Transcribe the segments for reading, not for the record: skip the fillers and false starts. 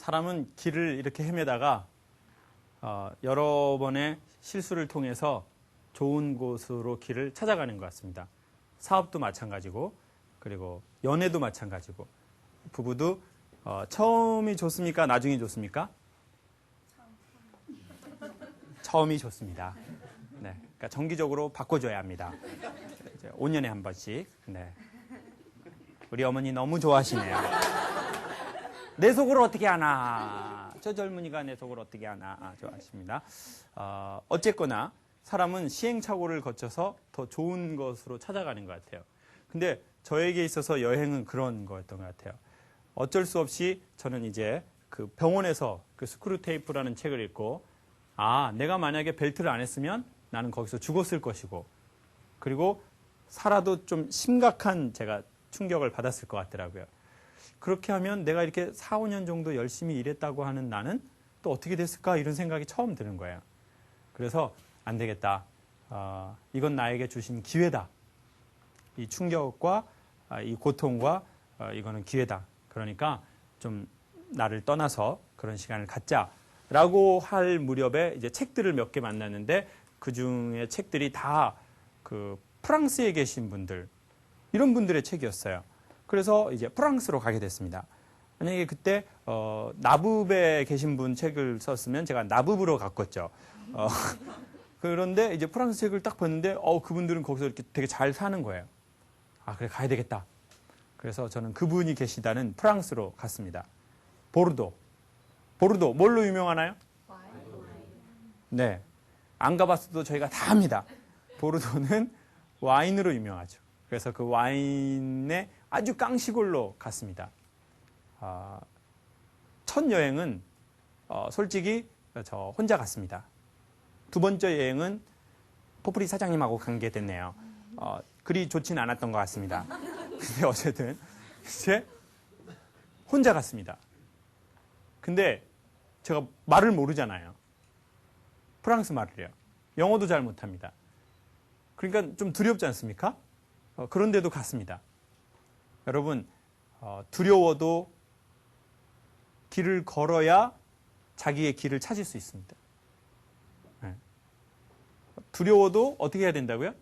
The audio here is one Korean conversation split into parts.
사람은 길을 이렇게 헤매다가 여러 번의 실수를 통해서 좋은 곳으로 길을 찾아가는 것 같습니다. 사업도 마찬가지고 그리고 연애도 마찬가지고 부부도 처음이 좋습니까? 나중이 좋습니까? 처음이 좋습니다. 네, 그러니까 정기적으로 바꿔줘야 합니다. 5년에 한 번씩. 네. 우리 어머니 너무 좋아하시네요. 내 속을 어떻게 아나? 저 젊은이가 내 속을 어떻게 아나? 좋아하십니다. 어쨌거나 사람은 시행착오를 거쳐서 더 좋은 것으로 찾아가는 것 같아요. 근데 저에게 있어서 여행은 그런 거였던 것 같아요. 어쩔 수 없이 저는 이제 그 병원에서 그 스크류 테이프라는 책을 읽고 내가 만약에 벨트를 안 했으면 나는 거기서 죽었을 것이고 그리고 살아도 좀 심각한 제가 충격을 받았을 것 같더라고요. 그렇게 하면 내가 이렇게 4, 5년 정도 열심히 일했다고 하는 나는 또 어떻게 됐을까 이런 생각이 처음 드는 거예요. 그래서 안 되겠다. 이건 나에게 주신 기회다. 이 충격과 이 고통과 이거는 기회다. 그러니까 좀 나를 떠나서 그런 시간을 갖자라고 할 무렵에 이제 책들을 몇 개 만났는데 그 중에 책들이 다 그 프랑스에 계신 분들 이런 분들의 책이었어요. 그래서 이제 프랑스로 가게 됐습니다. 만약에 그때 나부베에 계신 분 책을 썼으면 제가 나부부로 갔겠죠. 그런데 이제 프랑스 책을 딱 봤는데 그분들은 거기서 이렇게 되게 잘 사는 거예요. 그래 가야 되겠다. 그래서 저는 그분이 계시다는 프랑스로 갔습니다. 보르도 뭘로 유명하나요? 네, 안 가봤어도 저희가 다 합니다. 보르도는 와인으로 유명하죠. 그래서 그 와인의 아주 깡시골로 갔습니다. 첫 여행은 솔직히 저 혼자 갔습니다. 두 번째 여행은 포프리 사장님하고 간 게 됐네요. 그리 좋진 않았던 것 같습니다. 근데 어쨌든 이제 혼자 갔습니다. 근데 제가 말을 모르잖아요. 프랑스 말을요. 영어도 잘 못합니다. 그러니까 좀 두렵지 않습니까? 그런데도 갔습니다. 여러분, 두려워도 길을 걸어야 자기의 길을 찾을 수 있습니다. 네. 두려워도 어떻게 해야 된다고요?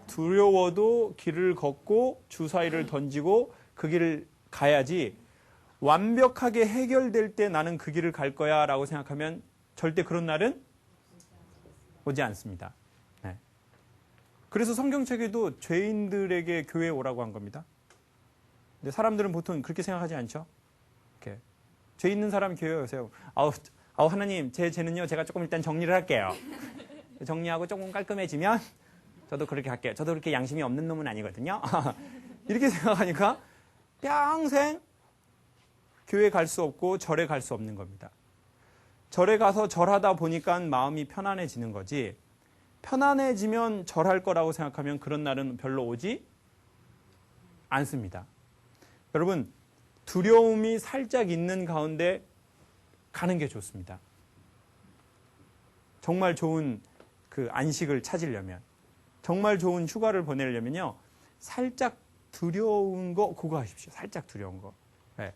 두려워도 길을 걷고 주사위를 던지고 그 길을 가야지 완벽하게 해결될 때 나는 그 길을 갈 거야 라고 생각하면 절대 그런 날은 오지 않습니다. 네. 그래서 성경책에도 죄인들에게 교회에 오라고 한 겁니다. 근데 사람들은 보통 그렇게 생각하지 않죠? 이렇게 죄 있는 사람 교회에 오세요. 하나님, 제 죄는요, 제가 조금 일단 정리를 할게요. 정리하고 조금 깔끔해지면 저도 그렇게 할게요. 저도 그렇게 양심이 없는 놈은 아니거든요. 이렇게 생각하니까 평생 교회 갈 수 없고 절에 갈 수 없는 겁니다. 절에 가서 절하다 보니까 마음이 편안해지는 거지 편안해지면 절할 거라고 생각하면 그런 날은 별로 오지 않습니다. 여러분, 두려움이 살짝 있는 가운데 가는 게 좋습니다. 정말 좋은 그 안식을 찾으려면 정말 좋은 휴가를 보내려면요. 살짝 두려운 거 그거 하십시오. 살짝 두려운 거. 네.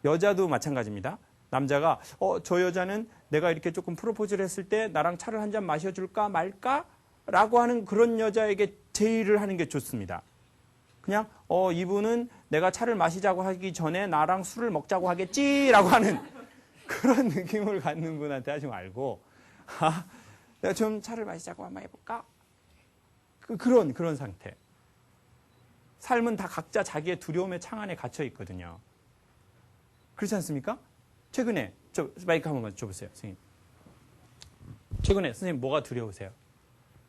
여자도 마찬가지입니다. 남자가 저 여자는 내가 이렇게 조금 프로포즈를 했을 때 나랑 차를 한 잔 마셔줄까 말까? 라고 하는 그런 여자에게 제의를 하는 게 좋습니다. 그냥 이분은 내가 차를 마시자고 하기 전에 나랑 술을 먹자고 하겠지? 라고 하는 그런 느낌을 갖는 분한테 하지 말고 내가 좀 차를 마시자고 한번 해볼까? 그런 상태. 삶은 다 각자 자기의 두려움의 창 안에 갇혀 있거든요. 그렇지 않습니까? 최근에 마이크 한 번만 줘보세요, 선생님. 최근에 선생님 뭐가 두려우세요?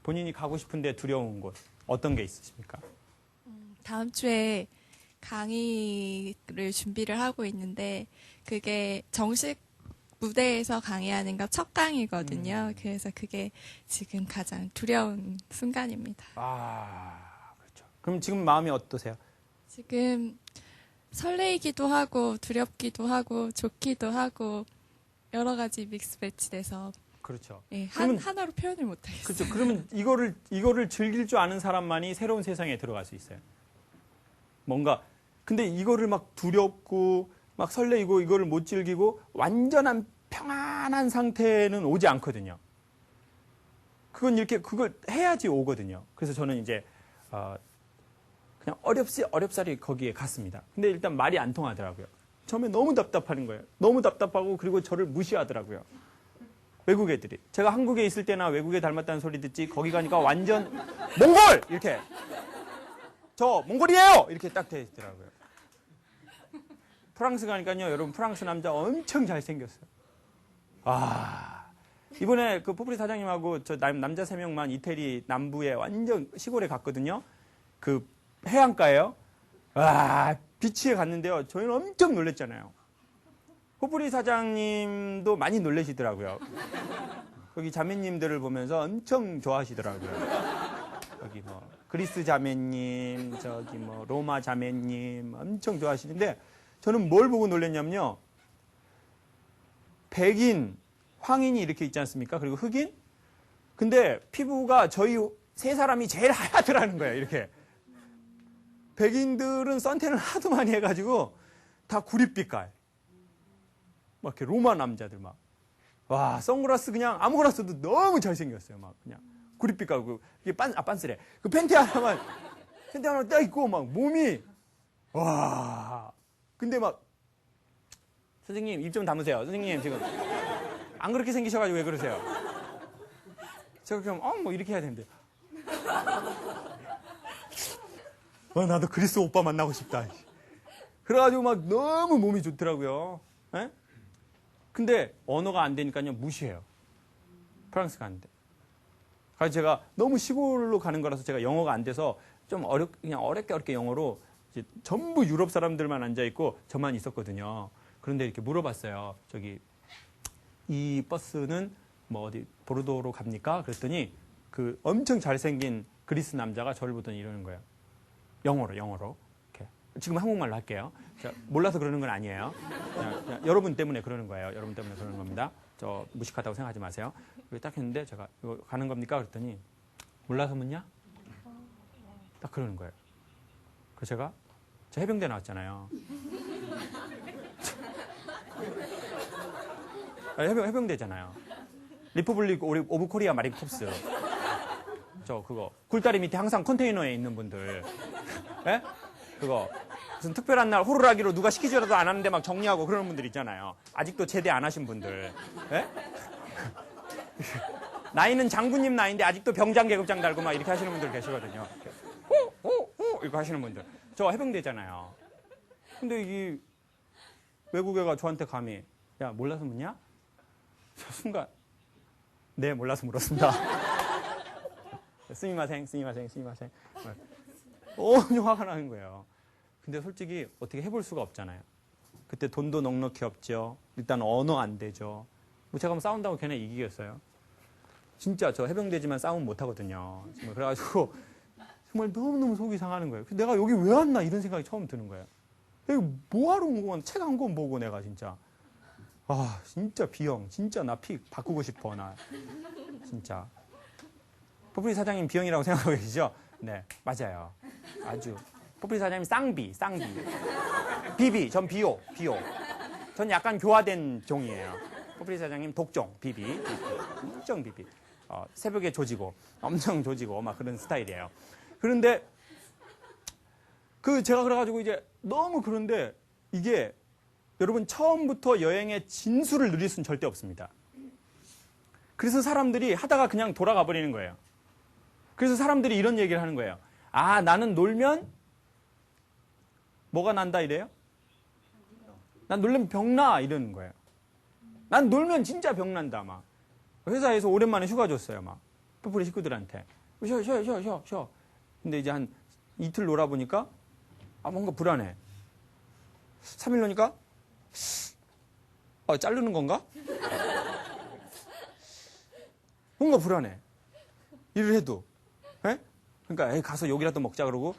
본인이 가고 싶은데 두려운 곳 어떤 게 있으십니까? 다음 주에 강의를 준비를 하고 있는데 그게 정식 무대에서 강의하는 거 첫 강의거든요. 그래서 그게 지금 가장 두려운 순간입니다. 그렇죠. 그럼 지금 마음이 어떠세요? 지금 설레이기도 하고 두렵기도 하고 좋기도 하고 여러 가지 믹스 배치돼서 그렇죠. 예, 하나로 표현을 못 하겠어요. 그렇죠. 그러면 이거를 즐길 줄 아는 사람만이 새로운 세상에 들어갈 수 있어요. 뭔가 근데 이거를 막 두렵고 막 설레이고 이거를 못 즐기고 완전한 평안한 상태는 오지 않거든요. 그건 이렇게 그걸 해야지 오거든요. 그래서 저는 이제 그냥 어렵사리 거기에 갔습니다. 근데 일단 말이 안 통하더라고요. 처음에 너무 답답한 거예요. 너무 답답하고 그리고 저를 무시하더라고요. 외국 애들이. 제가 한국에 있을 때나 외국에 닮았다는 소리 듣지 거기 가니까 완전 몽골! 이렇게. 저 몽골이에요! 이렇게 딱 돼 있더라고요. 프랑스 가니까요. 여러분 프랑스 남자 엄청 잘생겼어요. 이번에 그 포프리 사장님하고 저 남자 3명만 이태리 남부에 완전 시골에 갔거든요. 그 해안가예요. 비치에 갔는데요. 저희는 엄청 놀랬잖아요. 포프리 사장님도 많이 놀라시더라고요. 거기 자매님들을 보면서 엄청 좋아하시더라고요. 여기 뭐 그리스 자매님, 저기 뭐 로마 자매님 엄청 좋아하시는데 저는 뭘 보고 놀랐냐면요. 백인, 황인이 이렇게 있지 않습니까? 그리고 흑인? 근데 피부가 저희 세 사람이 제일 하얗더라는 거예요. 이렇게. 백인들은 선탠을 하도 많이 해가지고 다 구릿빛깔. 막 이렇게 로마 남자들 막. 와, 선글라스 그냥 아무거나 써도 너무 잘생겼어요. 막 그냥 구릿빛깔. 이게 빤스래. 그 팬티 하나만 딱 입고 막 몸이. 와. 근데 막 선생님 입 좀 담으세요. 선생님 지금 안 그렇게 생기셔가지고 왜 그러세요? 제가 그럼 뭐 이렇게 해야 되는데. 나도 그리스 오빠 만나고 싶다. 그래가지고 막 너무 몸이 좋더라고요. 에? 근데 언어가 안 되니까요 무시해요. 프랑스 가는데. 그래서 제가 너무 시골로 가는 거라서 제가 영어가 안 돼서 좀 그냥 어렵게 영어로 이제 전부 유럽 사람들만 앉아 있고 저만 있었거든요. 그런데 이렇게 물어봤어요. 저기 이 버스는 뭐 어디 보르도로 갑니까? 그랬더니 그 엄청 잘생긴 그리스 남자가 저를 보더니 이러는 거예요. 영어로. 이렇게. 지금 한국말로 할게요. 몰라서 그러는 건 아니에요. 그냥 여러분 때문에 그러는 거예요. 여러분 때문에 그러는 겁니다. 저 무식하다고 생각하지 마세요. 딱 했는데 제가 이거 가는 겁니까? 그랬더니 몰라서 묻냐? 딱 그러는 거예요. 그래서 저 해병대 나왔잖아요. 해병대잖아요. 리퍼블릭 오브 코리아 마린 콥스. 그거 굴다리 밑에 항상 컨테이너에 있는 분들. 예? 그거 무슨 특별한 날 호루라기로 누가 시키지라도 안 하는데 막 정리하고 그러는 분들 있잖아요. 아직도 제대 안 하신 분들. 예? 나이는 장군님 나이인데 아직도 병장 계급장 달고 막 이렇게 하시는 분들 계시거든요. 이렇게 하시는 분들. 저 해병대잖아요. 근데 이 외국 애가 저한테 감히 야 몰라서 묻냐? 저 순간 네 몰라서 물었습니다. 스미마생. 엄청 화가 나는 거예요. 근데 솔직히 어떻게 해볼 수가 없잖아요. 그때 돈도 넉넉히 없죠. 일단 언어 안 되죠. 뭐 제가 싸운다고 걔네 이기겠어요. 진짜 저 해병대지만 싸우면 못하거든요. 정말 그래가지고 정말 너무너무 속이 상하는 거예요. 내가 여기 왜 왔나 이런 생각이 처음 드는 거예요. 여기 뭐하러 온 거야? 책 한 권 보고 내가 진짜. 진짜 B형. 진짜 나 피 바꾸고 싶어, 나. 진짜. 포프리 사장님 B형이라고 생각하고 계시죠? 네, 맞아요. 아주. 포프리 사장님 쌍비. BB, 전 BO. 전 약간 교화된 종이에요. 포프리 사장님 독종, BB. 엄청 BB. 새벽에 조지고, 엄청 조지고, 막 그런 스타일이에요. 그런데, 제가 그래가지고 이제 너무 그런데 이게 여러분 처음부터 여행의 진수를 누릴 수는 절대 없습니다. 그래서 사람들이 하다가 그냥 돌아가 버리는 거예요. 그래서 사람들이 이런 얘기를 하는 거예요. 나는 놀면 뭐가 난다 이래요? 난 놀면 병나 이러는 거예요. 난 놀면 진짜 병난다 막. 회사에서 오랜만에 휴가 줬어요 막. 포프리 식구들한테. 쉬어. 근데 이제 한 이틀 놀아보니까 뭔가 불안해. 3일 노니까 자르는 건가? 뭔가 불안해. 일을 해도. 에? 그러니까 가서 욕이라도 먹자 그러고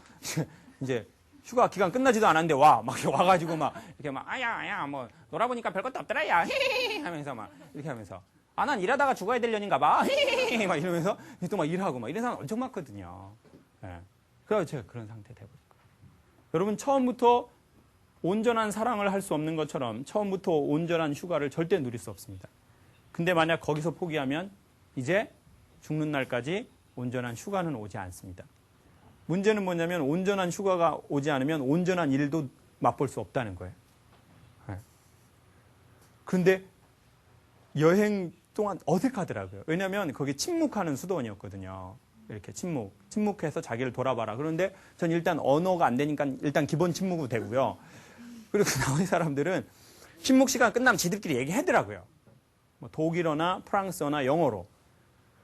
이제 휴가 기간 끝나지도 않았는데 막 와가지고 막 이렇게 막 아야 뭐 놀아보니까 별것도 없더라 야 하면서 막 이렇게 하면서 난 일하다가 죽어야 될 년인가 봐 막 이러면서 또 막 일하고 막 이런 사람 엄청 많거든요. 예. 그래서 제가 그런 상태 돼버릴 거예요. 여러분 처음부터 온전한 사랑을 할 수 없는 것처럼 처음부터 온전한 휴가를 절대 누릴 수 없습니다. 근데 만약 거기서 포기하면 이제 죽는 날까지 온전한 휴가는 오지 않습니다. 문제는 뭐냐면 온전한 휴가가 오지 않으면 온전한 일도 맛볼 수 없다는 거예요. 네. 그런데 여행 동안 어색하더라고요. 왜냐하면 거기 침묵하는 수도원이었거든요. 이렇게 침묵해서 자기를 돌아봐라. 그런데 전 일단 언어가 안 되니까 일단 기본 침묵은 되고요. 그리고 나머지 사람들은 침묵 시간 끝나면 지들끼리 얘기하더라고요. 뭐 독일어나 프랑스어나 영어로.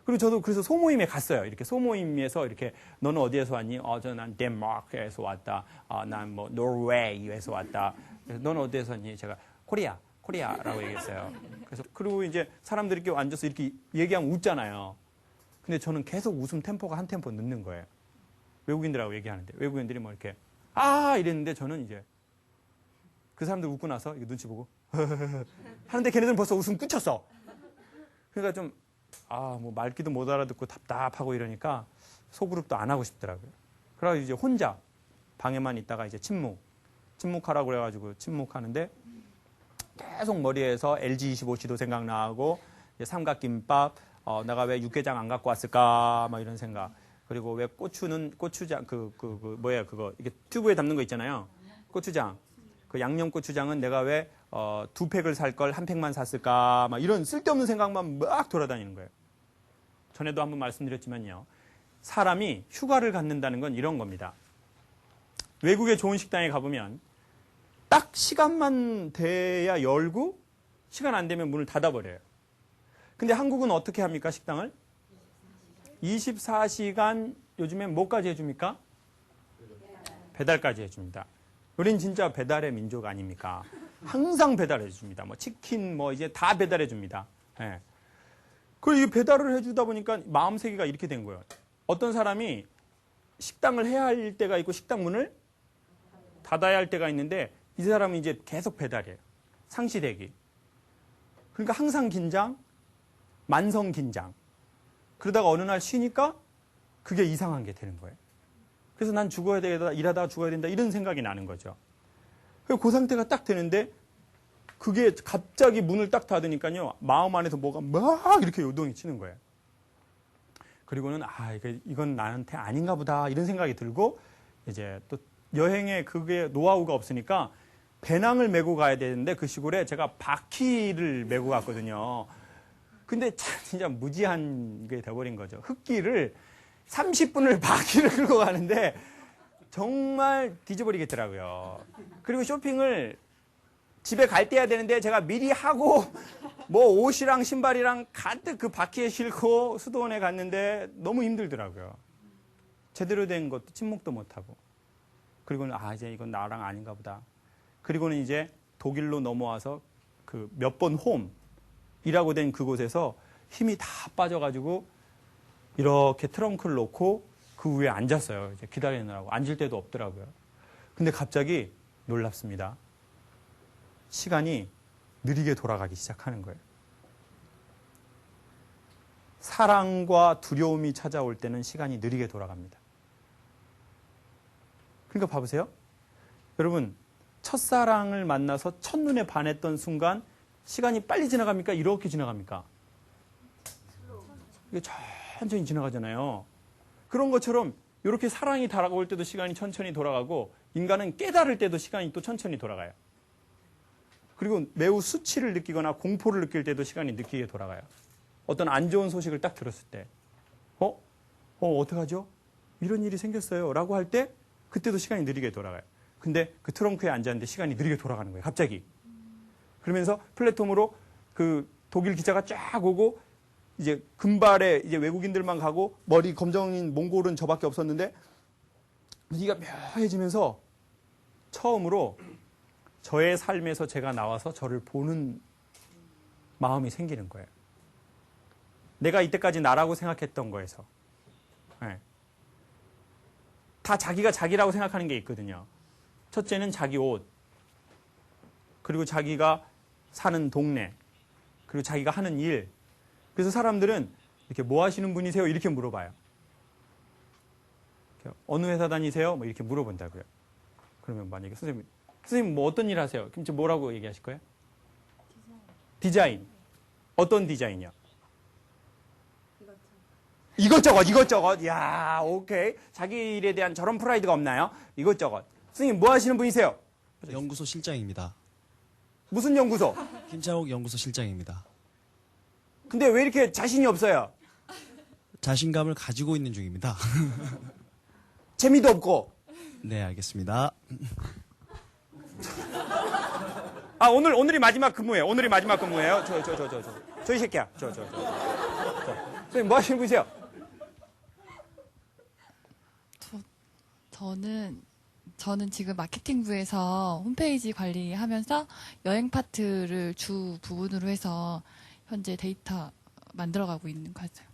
그리고 저도 그래서 소모임에 갔어요. 이렇게 소모임에서 이렇게 너는 어디에서 왔니? 난 덴마크에서 왔다. 난 뭐 노르웨이에서 왔다. 그래서 너는 어디에서 왔니? 제가 코리아라고 얘기했어요. 그래서 그리고 이제 사람들이 이렇게 앉아서 이렇게 얘기하면 웃잖아요. 근데 저는 계속 웃음 템포가 한 템포 늦는 거예요. 외국인들하고 얘기하는데 외국인들이 뭐 이렇게 이랬는데 저는 이제 그 사람들 웃고 나서 이거 눈치 보고 하는데 걔네들은 벌써 웃음 끝쳤어. 그러니까 좀 뭐 말귀도 못 알아듣고 답답하고 이러니까 소그룹도 안 하고 싶더라고요. 그래서 이제 혼자 방에만 있다가 이제 침묵하라고 그래가지고 침묵하는데 계속 머리에서 LG25C도 생각나고 삼각김밥 내가 왜 육개장 안 갖고 왔을까 막 이런 생각. 그리고 왜 고추장 뭐야 그거 이게 튜브에 담는 거 있잖아요. 고추장. 그 양념 고추장은 내가 왜 2팩을 살 걸 1팩만 샀을까 막 이런 쓸데없는 생각만 막 돌아다니는 거예요. 전에도 한번 말씀드렸지만요. 사람이 휴가를 갖는다는 건 이런 겁니다. 외국의 좋은 식당에 가보면 딱 시간만 돼야 열고 시간 안 되면 문을 닫아버려요. 근데 한국은 어떻게 합니까, 식당을? 24시간 요즘엔 뭐까지 해줍니까? 배달까지 해줍니다. 우린 진짜 배달의 민족 아닙니까? 항상 배달해 줍니다. 뭐 치킨 이제 다 배달해 줍니다. 예. 그리고 이 배달을 해주다 보니까 마음세계가 이렇게 된 거예요. 어떤 사람이 식당을 해야 할 때가 있고 식당 문을 닫아야 할 때가 있는데 이 사람은 이제 계속 배달이에요. 상시대기. 그러니까 항상 긴장, 만성 긴장. 그러다가 어느 날 쉬니까 그게 이상한 게 되는 거예요. 그래서 난 죽어야 되다, 일하다가 죽어야 된다 이런 생각이 나는 거죠. 그 상태가 딱 되는데 그게 갑자기 문을 딱 닫으니까요. 마음 안에서 뭐가 막 이렇게 요동이 치는 거예요. 그리고는 이건 나한테 아닌가 보다 이런 생각이 들고 이제 또 여행에 그게 노하우가 없으니까 배낭을 메고 가야 되는데 그 시골에 제가 바퀴를 메고 갔거든요. 근데 진짜 무지한 게 돼버린 거죠. 흙길을 30분을 바퀴를 끌고 가는데 정말 뒤져버리겠더라고요. 그리고 쇼핑을 집에 갈 때 해야 되는데 제가 미리 하고 뭐 옷이랑 신발이랑 가득 그 바퀴에 싣고 수도원에 갔는데 너무 힘들더라고요. 제대로 된 것도 침묵도 못하고. 그리고는 이제 이건 나랑 아닌가 보다. 그리고는 이제 독일로 넘어와서 그 몇 번 홈이라고 된 그곳에서 힘이 다 빠져가지고 이렇게 트렁크를 놓고 그 위에 앉았어요. 이제 기다리느라고. 앉을 데도 없더라고요. 근데 갑자기 놀랍습니다. 시간이 느리게 돌아가기 시작하는 거예요. 사랑과 두려움이 찾아올 때는 시간이 느리게 돌아갑니다. 그러니까 봐보세요. 여러분, 첫사랑을 만나서 첫눈에 반했던 순간 시간이 빨리 지나갑니까? 이렇게 지나갑니까? 이게 천천히 지나가잖아요. 그런 것처럼 이렇게 사랑이 다가올 때도 시간이 천천히 돌아가고 인간은 깨달을 때도 시간이 또 천천히 돌아가요. 그리고 매우 수치를 느끼거나 공포를 느낄 때도 시간이 느끼게 돌아가요. 어떤 안 좋은 소식을 딱 들었을 때 어떡하죠? 이런 일이 생겼어요. 라고 할 때 그때도 시간이 느리게 돌아가요. 근데 그 트렁크에 앉았는데 시간이 느리게 돌아가는 거예요. 갑자기. 그러면서 플랫폼으로 그 독일 기차가 쫙 오고 이제 금발에 이제 외국인들만 가고 머리 검정인 몽골은 저밖에 없었는데 분위기가 묘해지면서 처음으로 저의 삶에서 제가 나와서 저를 보는 마음이 생기는 거예요. 내가 이때까지 나라고 생각했던 거에서. 네. 다 자기가 자기라고 생각하는 게 있거든요. 첫째는 자기 옷, 그리고 자기가 사는 동네, 그리고 자기가 하는 일. 그래서 사람들은 이렇게 뭐 하시는 분이세요? 이렇게 물어봐요. 어느 회사 다니세요? 뭐 이렇게 물어본다고요. 그러면 만약에 선생님 선생님 뭐 어떤 일 하세요? 그럼 지금 뭐라고 얘기하실 거예요? 디자인. 어떤 디자인이요? 이것저것. 야, 오케이. 자기 일에 대한 저런 프라이드가 없나요? 이것저것. 선생님 뭐 하시는 분이세요? 연구소 실장입니다. 무슨 연구소? 김창옥 연구소 실장입니다. 근데 왜 이렇게 자신이 없어요? 자신감을 가지고 있는 중입니다. 재미도 없고. 네, 알겠습니다. 아, 오늘이 마지막 근무예요. 오늘이 마지막 근무예요. 저 이 새끼야. 선생님 뭐 하시는 분이세요? 저는 지금 마케팅부에서 홈페이지 관리하면서 여행 파트를 주 부분으로 해서 현재 데이터 만들어가고 있는 과정.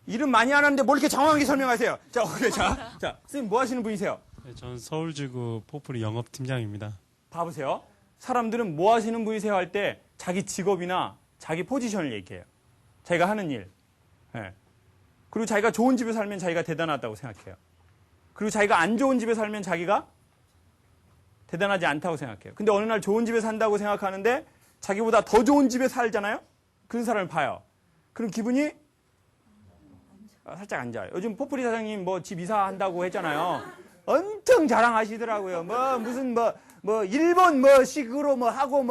일은 많이 안 하는데 뭘 이렇게 장황하게 설명하세요? 자, 오케이. 자, 선생님 뭐 하시는 분이세요? 네, 저는 서울지구 포프리 영업팀장입니다. 봐보세요. 사람들은 뭐 하시는 분이세요 할 때 자기 직업이나 자기 포지션을 얘기해요. 자기가 하는 일. 예. 그리고 자기가 좋은 집에 살면 자기가 대단하다고 생각해요. 그리고 자기가 안 좋은 집에 살면 자기가 대단하지 않다고 생각해요. 근데 어느 날 좋은 집에 산다고 생각하는데 자기보다 더 좋은 집에 살잖아요? 그런 사람을 봐요. 그럼 기분이 살짝 안 좋아요. 요즘 포프리 사장님 뭐 집 이사한다고 했잖아요. 엄청 자랑하시더라고요. 뭐 일본 뭐 식으로 뭐 하고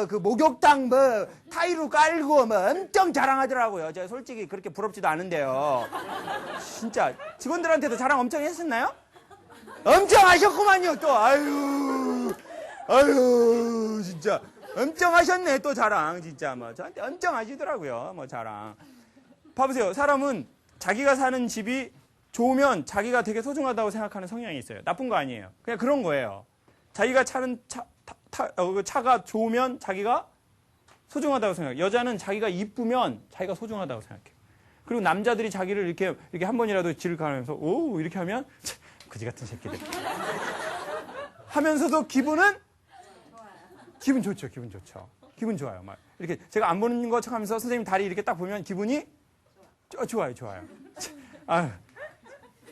그 목욕탕 뭐 타일로 깔고 뭐 엄청 자랑하더라고요. 제가 솔직히 그렇게 부럽지도 않은데요. 진짜 직원들한테도 자랑 엄청 했었나요? 엄청 하셨구만요. 또 아유 진짜 엄청 하셨네. 또 자랑 진짜 뭐 저한테 엄청 하시더라고요. 뭐 자랑. 봐보세요. 사람은 자기가 사는 집이 좋으면 자기가 되게 소중하다고 생각하는 성향이 있어요. 나쁜 거 아니에요. 그냥 그런 거예요. 자기가 차는 차가 좋으면 자기가 소중하다고 생각해요. 여자는 자기가 이쁘면 자기가 소중하다고 생각해요. 그리고 남자들이 자기를 이렇게 한 번이라도 지를 가면서 오 이렇게 하면 그지 같은 새끼들 하면서도 기분 좋죠. 기분 좋아요. 막 이렇게 제가 안 보는 것 척하면서 선생님 다리 이렇게 딱 보면 기분이 좋아요. 아유,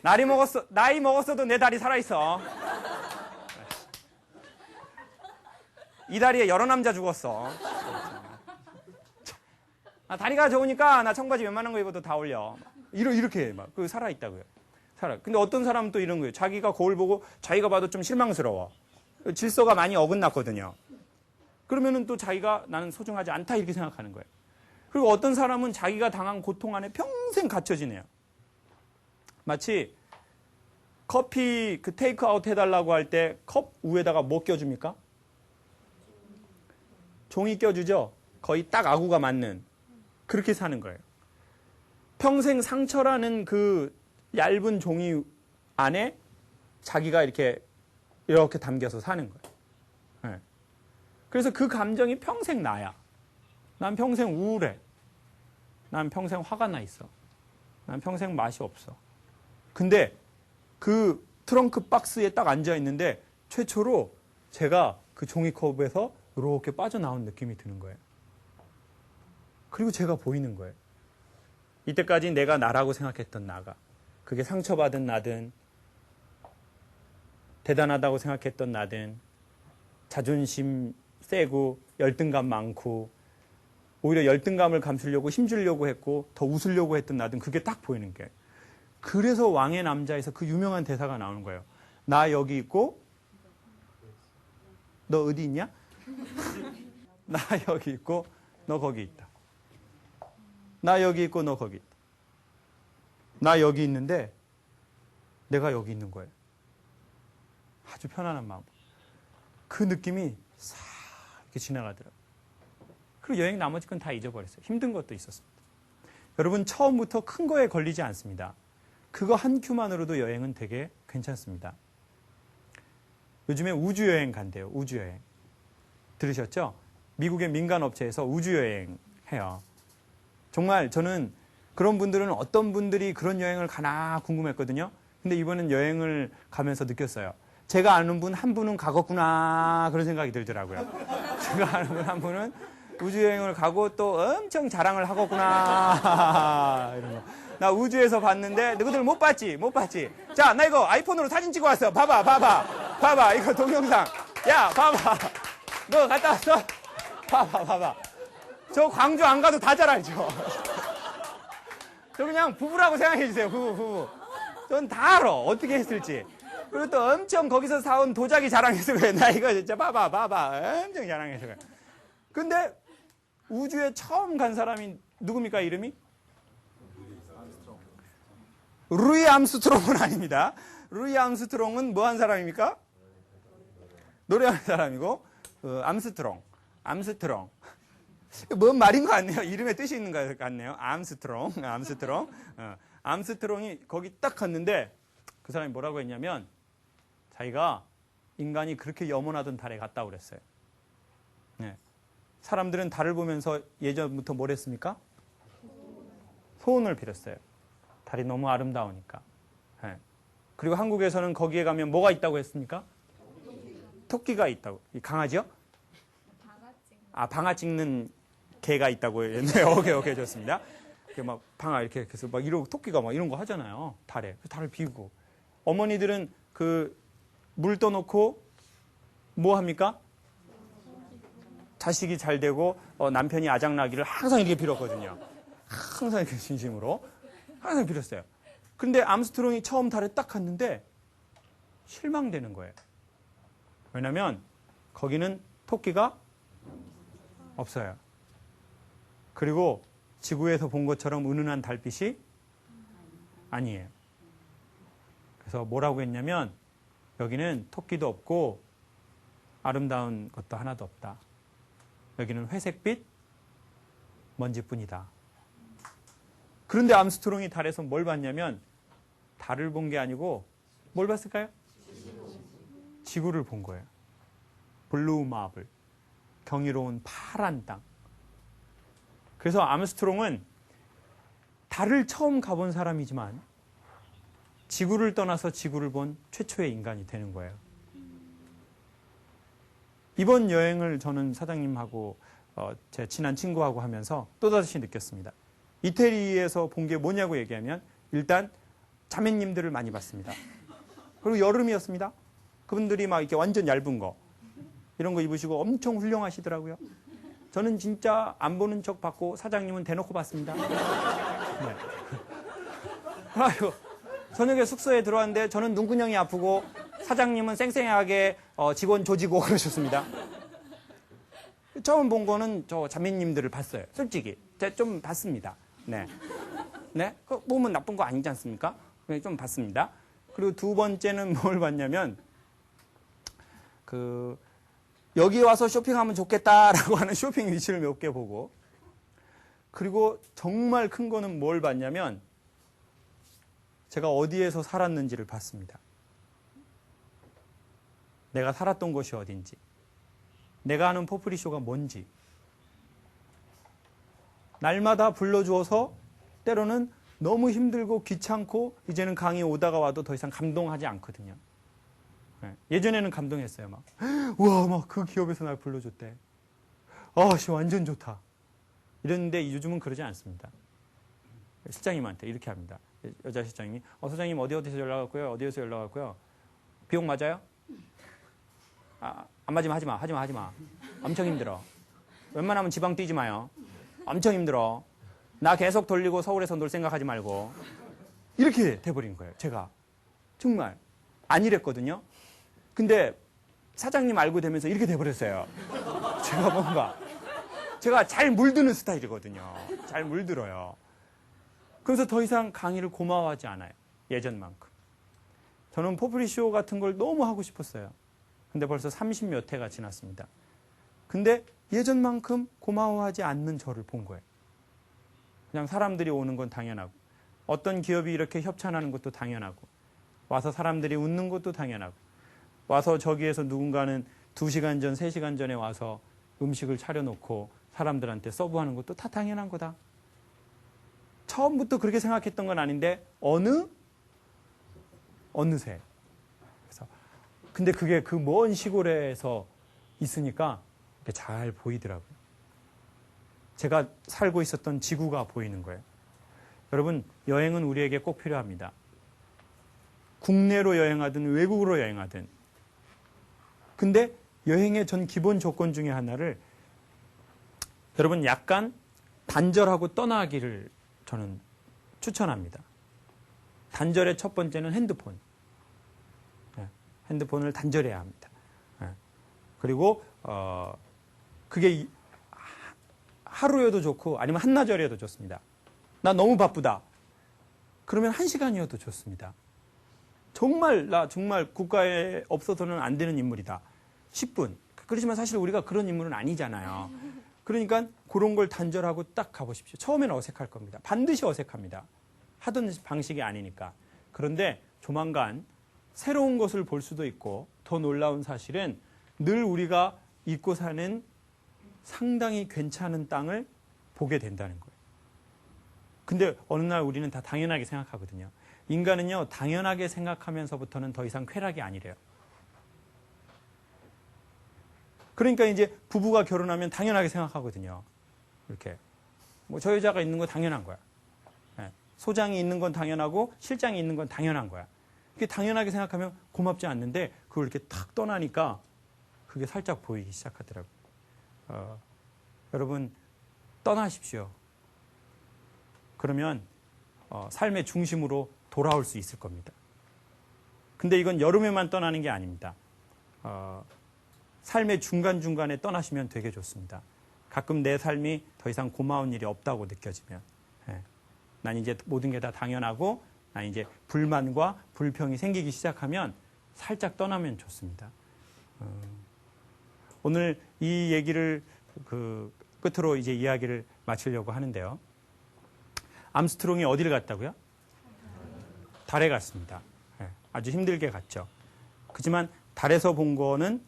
나이 먹었어도 내 다리 살아있어. 이 다리에 여러 남자 죽었어. 다리가 좋으니까 나 청바지 웬만한 거 입어도 다 어울려. 이렇게 막 살아있다고요. 근데 어떤 사람은 또 이런 거예요. 자기가 거울 보고 자기가 봐도 좀 실망스러워. 질서가 많이 어긋났거든요. 그러면은 또 자기가 나는 소중하지 않다 이렇게 생각하는 거예요. 그리고 어떤 사람은 자기가 당한 고통 안에 평생 갇혀 지내요. 마치 커피 테이크아웃 해달라고 할 때 컵 위에다가 뭐 껴줍니까? 종이 껴주죠? 거의 딱 아구가 맞는. 그렇게 사는 거예요. 평생 상처라는 그 얇은 종이 안에 자기가 이렇게 담겨서 사는 거예요. 네. 그래서 그 감정이 평생 나야. 난 평생 우울해. 난 평생 화가 나 있어. 난 평생 맛이 없어. 근데 그 트렁크 박스에 딱 앉아 있는데 최초로 제가 그 종이컵에서 이렇게 빠져나온 느낌이 드는 거예요. 그리고 제가 보이는 거예요. 이때까지 내가 나라고 생각했던 나가. 그게 상처받은 나든 대단하다고 생각했던 나든 자존심 세고 열등감 많고 오히려 열등감을 감추려고 힘주려고 했고 더 웃으려고 했던 나든 그게 딱 보이는 거예요. 그래서 왕의 남자에서 그 유명한 대사가 나오는 거예요. 나 여기 있고 너 어디 있냐? 나 여기 있고 너 거기 있다. 나 여기 있고 너 거기 있다. 나 여기 있는데 내가 여기 있는 거예요. 아주 편안한 마음. 그 느낌이 싹 이렇게 지나가더라고요. 그리고 여행 나머지 건 다 잊어버렸어요. 힘든 것도 있었습니다. 여러분 처음부터 큰 거에 걸리지 않습니다. 그거 한 큐만으로도 여행은 되게 괜찮습니다. 요즘에 우주여행 간대요. 우주여행. 들으셨죠? 미국의 민간업체에서 우주여행 해요. 정말 저는 그런 분들은 어떤 분들이 그런 여행을 가나 궁금했거든요. 근데 이번엔 여행을 가면서 느꼈어요. 제가 아는 분 한 분은 가겠구나 그런 생각이 들더라고요. 제가 아는 분 한 분은 우주여행을 가고 또 엄청 자랑을 하겠구나 이런 거. 나 우주에서 봤는데 너희들 못 봤지? 자, 나 이거 아이폰으로 사진 찍어 왔어. 봐봐. 이거 동영상. 야, 봐봐. 너 갔다 왔어? 봐봐. 저 광주 안 가도 다 잘 알죠? 저 그냥 부부라고 생각해주세요, 부부. 전 다 알아, 어떻게 했을지. 그리고 또 엄청 거기서 사온 도자기 자랑해서 그래. 나 이거 진짜 봐봐. 엄청 자랑해서 그래. 근데 우주에 처음 간 사람이 누굽니까, 이름이? 루이 암스트롱은 아닙니다. 루이 암스트롱은 뭐 한 사람입니까? 노래하는 사람이고, 암스트롱. 뭔 말인 것 같네요. 이름에 뜻이 있는 것 같네요. 암스트롱. 암스트롱이 거기 딱 갔는데 그 사람이 뭐라고 했냐면 자기가 인간이 그렇게 염원하던 달에 갔다 그랬어요. 네. 사람들은 달을 보면서 예전부터 뭘 했습니까? 소원을 빌었어요. 달이 너무 아름다우니까. 네. 그리고 한국에서는 거기에 가면 뭐가 있다고 했습니까? 토끼가 있다고. 강아지요? 방아 찍는 개가 있다고 했는데, 오케이, 좋습니다. 막 방아 이렇게 해서 막 이러고 토끼가 막 이런 거 하잖아요. 달에. 달을 비우고. 어머니들은 그 물 떠놓고 뭐 합니까? 자식이 잘 되고 남편이 아작나기를 항상 이렇게 빌었거든요. 항상 이렇게 진심으로. 항상 빌었어요. 근데 암스트롱이 처음 달에 딱 갔는데 실망되는 거예요. 왜냐면 거기는 토끼가 없어요. 그리고 지구에서 본 것처럼 은은한 달빛이 아니에요. 그래서 뭐라고 했냐면 여기는 토끼도 없고 아름다운 것도 하나도 없다. 여기는 회색빛 먼지뿐이다. 그런데 암스트롱이 달에서 뭘 봤냐면 달을 본 게 아니고 뭘 봤을까요? 지구를 본 거예요. 블루 마블. 경이로운 파란 땅. 그래서 암스트롱은 달을 처음 가본 사람이지만 지구를 떠나서 지구를 본 최초의 인간이 되는 거예요. 이번 여행을 저는 사장님하고 제 친한 친구하고 하면서 또다시 느꼈습니다. 이태리에서 본 게 뭐냐고 얘기하면 일단 자매님들을 많이 봤습니다. 그리고 여름이었습니다. 그분들이 막 이렇게 완전 얇은 거 이런 거 입으시고 엄청 훌륭하시더라고요. 저는 진짜 안 보는 척 받고 사장님은 대놓고 봤습니다. 네. 그리고 저녁에 숙소에 들어왔는데 저는 눈구녕이 아프고 사장님은 쌩쌩하게 직원 조지고 그러셨습니다. 처음 본 거는 저 자매님들을 봤어요. 솔직히. 제가 좀 봤습니다. 네. 그 보면 나쁜 거 아니지 않습니까? 좀 봤습니다. 그리고 두 번째는 뭘 봤냐면 여기 와서 쇼핑하면 좋겠다라고 하는 쇼핑 위치를 몇 개 보고 그리고 정말 큰 거는 뭘 봤냐면 제가 어디에서 살았는지를 봤습니다. 내가 살았던 곳이 어딘지 내가 하는 포프리쇼가 뭔지 날마다 불러주어서 때로는 너무 힘들고 귀찮고 이제는 강의 오다가 와도 더 이상 감동하지 않거든요. 예전에는 감동했어요. 우와, 그 기업에서 날 불러줬대. 완전 좋다. 이랬는데 요즘은 그러지 않습니다. 실장님한테 이렇게 합니다. 여자 실장님이, 소장님 어디서 연락 왔고요? 어디에서 연락 왔고요? 비용 맞아요? 안 맞으면 하지 마. 엄청 힘들어. 웬만하면 지방 뛰지 마요. 엄청 힘들어. 나 계속 돌리고 서울에서 놀 생각하지 말고. 이렇게 돼버린 거예요. 제가. 정말. 안 이랬거든요. 근데 사장님 알고 되면서 이렇게 돼버렸어요. 제가 잘 물드는 스타일이거든요. 잘 물들어요. 그래서 더 이상 강의를 고마워하지 않아요. 예전만큼. 저는 포프리쇼 같은 걸 너무 하고 싶었어요. 근데 벌써 30몇 회가 지났습니다. 근데 예전만큼 고마워하지 않는 저를 본 거예요. 그냥 사람들이 오는 건 당연하고 어떤 기업이 이렇게 협찬하는 것도 당연하고 와서 사람들이 웃는 것도 당연하고 와서 저기에서 누군가는 2시간 전, 3시간 전에 와서 음식을 차려놓고 사람들한테 서브하는 것도 다 당연한 거다. 처음부터 그렇게 생각했던 건 아닌데 어느새. 그래서 근데 그게 그 먼 시골에서 있으니까 이렇게 잘 보이더라고요. 제가 살고 있었던 지구가 보이는 거예요. 여러분, 여행은 우리에게 꼭 필요합니다. 국내로 여행하든 외국으로 여행하든. 근데 여행의 전 기본 조건 중에 하나를 여러분 약간 단절하고 떠나기를 저는 추천합니다. 단절의 첫 번째는 핸드폰. 핸드폰을 단절해야 합니다. 그리고 그게 하루여도 좋고 아니면 한나절이어도 좋습니다. 나 너무 바쁘다. 그러면 1시간이어도 좋습니다. 나 정말 국가에 없어서는 안 되는 인물이다. 10분. 그렇지만 사실 우리가 그런 인물은 아니잖아요. 그러니까 그런 걸 단절하고 딱 가보십시오. 처음에는 어색할 겁니다. 반드시 어색합니다. 하던 방식이 아니니까. 그런데 조만간 새로운 것을 볼 수도 있고 더 놀라운 사실은 늘 우리가 잊고 사는 상당히 괜찮은 땅을 보게 된다는 거예요. 근데 어느 날 우리는 다 당연하게 생각하거든요. 인간은요, 당연하게 생각하면서부터는 더 이상 쾌락이 아니래요. 그러니까 이제 부부가 결혼하면 당연하게 생각하거든요. 이렇게. 뭐 저 여자가 있는 건 당연한 거야. 소장이 있는 건 당연하고 실장이 있는 건 당연한 거야. 그게 당연하게 생각하면 고맙지 않는데 그걸 이렇게 탁 떠나니까 그게 살짝 보이기 시작하더라고요. 여러분 떠나십시오. 그러면 삶의 중심으로 돌아올 수 있을 겁니다. 근데 이건 여름에만 떠나는 게 아닙니다. 삶의 중간중간에 떠나시면 되게 좋습니다. 가끔 내 삶이 더 이상 고마운 일이 없다고 느껴지면 난 이제 모든 게 다 당연하고 난 이제 불만과 불평이 생기기 시작하면 살짝 떠나면 좋습니다. 오늘 이 얘기를 끝으로 이제 이야기를 마치려고 하는데요. 암스트롱이 어디를 갔다고요? 달에 갔습니다. 아주 힘들게 갔죠. 그렇지만 달에서 본 거는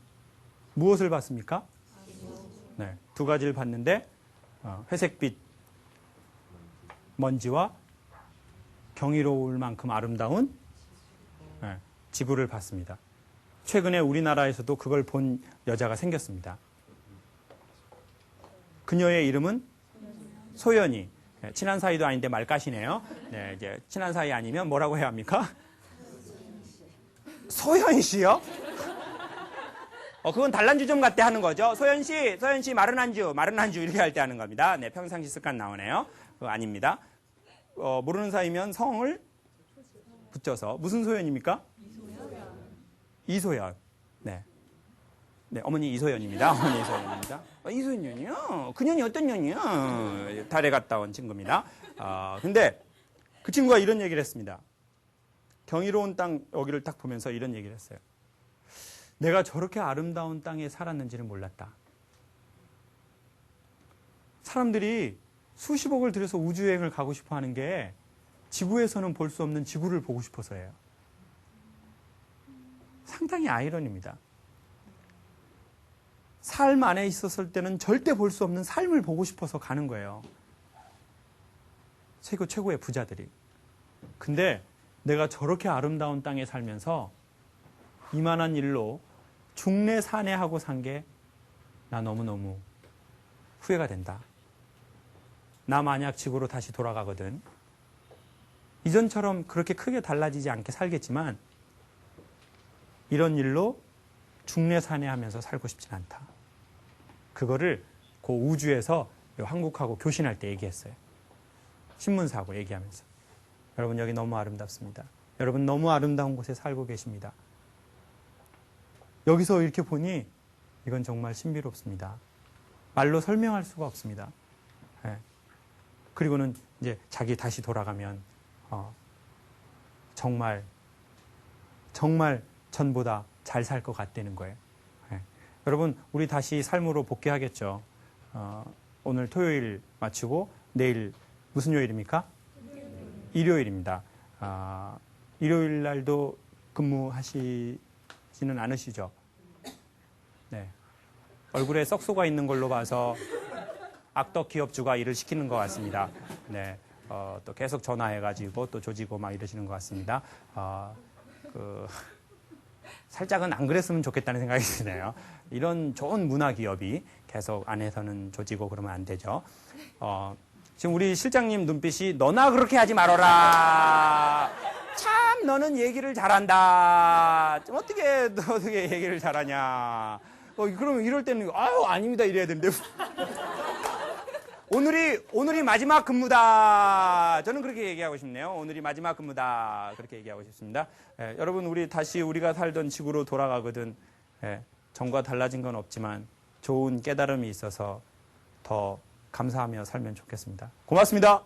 무엇을 봤습니까? 네, 두 가지를 봤는데 회색빛 먼지와 경이로울 만큼 아름다운 지구를 봤습니다. 최근에 우리나라에서도 그걸 본 여자가 생겼습니다. 그녀의 이름은 소연이. 친한 사이도 아닌데 말 까시네요. 네, 이제 친한 사이 아니면 뭐라고 해야 합니까? 소연 씨요? 그건 단란주점 같대 하는 거죠. 소연 씨 마른 안주 이렇게 할 때 하는 겁니다. 네, 평상시 습관 나오네요. 그거 아닙니다. 모르는 사이면 성을 붙여서 무슨 소연입니까? 이소연. 네. 네, 어머니 이소연입니다. 어머니 이소연입니다. 이소연 년이요? 그 년이 어떤 년이요? 달에 갔다 온 친구입니다. 근데 그 친구가 이런 얘기를 했습니다. 경이로운 땅 여기를 딱 보면서 이런 얘기를 했어요. 내가 저렇게 아름다운 땅에 살았는지는 몰랐다. 사람들이 수십억을 들여서 우주여행을 가고 싶어 하는 게 지구에서는 볼 수 없는 지구를 보고 싶어서예요. 상당히 아이러니입니다. 삶 안에 있었을 때는 절대 볼 수 없는 삶을 보고 싶어서 가는 거예요. 세계 최고의 부자들이. 근데 내가 저렇게 아름다운 땅에 살면서 이만한 일로 중내산해하고 산 게 나 너무너무 후회가 된다. 나 만약 지구로 다시 돌아가거든 이전처럼 그렇게 크게 달라지지 않게 살겠지만 이런 일로 중내산해하면서 살고 싶진 않다. 그거를 그 우주에서 한국하고 교신할 때 얘기했어요. 신문사하고 얘기하면서. 여러분 여기 너무 아름답습니다. 여러분 너무 아름다운 곳에 살고 계십니다. 여기서 이렇게 보니 이건 정말 신비롭습니다. 말로 설명할 수가 없습니다. 네. 그리고는 이제 자기 다시 돌아가면 정말 전보다 잘 살 것 같다는 거예요. 네. 여러분 우리 다시 삶으로 복귀하겠죠. 오늘 토요일 마치고 내일 무슨 요일입니까? 일요일입니다. 일요일 날도 근무하시지는 않으시죠? 네. 얼굴에 썩소가 있는 걸로 봐서 악덕 기업주가 일을 시키는 것 같습니다. 네. 또 계속 전화해가지고 또 조지고 막 이러시는 것 같습니다. 살짝은 안 그랬으면 좋겠다는 생각이 드네요. 이런 좋은 문화 기업이 계속 안에서는 조지고 그러면 안 되죠. 지금 우리 실장님 눈빛이 너나 그렇게 하지 말아라. 참 너는 얘기를 잘한다. 어떻게 얘기를 잘하냐. 그러면 이럴 때는 아유 아닙니다 이래야 되는데 오늘이 마지막 근무다. 저는 그렇게 얘기하고 싶네요. 오늘이 마지막 근무다. 그렇게 얘기하고 싶습니다. 여러분 우리 다시 우리가 살던 지구로 돌아가거든. 전과 달라진 건 없지만 좋은 깨달음이 있어서 더 감사하며 살면 좋겠습니다. 고맙습니다.